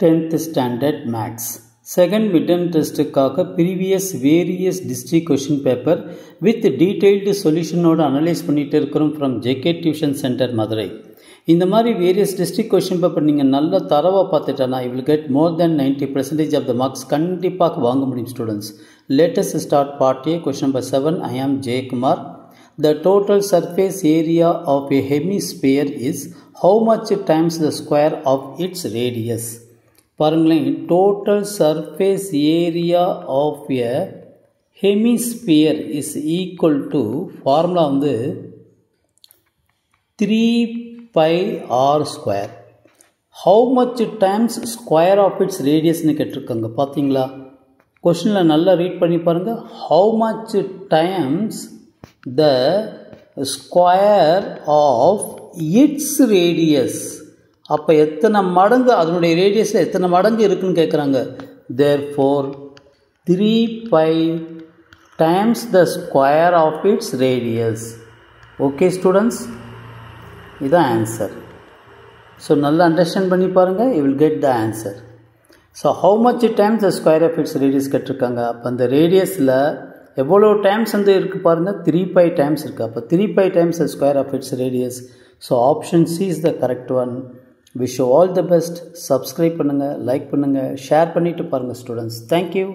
10th Standard Maths Second midterm testக்காக previous various district question paper with detailed solution ஓட analyze பண்ணிட்டு இருக்கிறோம் from JK Tuition Center Madurai. இந்த மாதிரி various district question paper நீங்கள் நல்ல தரவா பார்த்துட்டா you will get more than 90% of the marks கண்டிப்பாக வாங்க முடியும் students. Let us start part A. Question number 7. I am J. Kumar. The total surface area of a hemisphere is how much times the square of its radius? பாருங்களேன், total surface area of a hemisphere is equal to formula வந்து 3 pi r square. How much times square of its radius னு கேட்டிருக்காங்க. பார்த்தீங்களா, கொஸ்டினில் நல்லா read பண்ணி பாருங்க. How much times the square of its radius, அப்போ எத்தனை மடங்கு அதனுடைய ரேடியஸில் எத்தனை மடங்கு இருக்குன்னு கேட்குறாங்க. therefore 3 pi times the square of its radius. okay students, இதுதான் ஆன்சர். ஸோ நல்லா அண்டர்ஸ்டாண்ட் பண்ணி பாருங்கள், you will get the answer. So how much times the square of its radius கேட்டிருக்காங்க. அப்போ அந்த ரேடியஸில் எவ்வளோ டைம்ஸ் வந்து இருக்குது பாருங்கள், 3 pi டைம்ஸ் இருக்குது. அப்போ 3 pi times the square of its radius. So option C is the correct one. wish you all the best. Subscribe பண்ணுங்கள், லைக் பண்ணுங்கள், ஷேர் பண்ணிவிட்டு பாருங்கள் ஸ்டூடெண்ட்ஸ். தேங்க்யூ.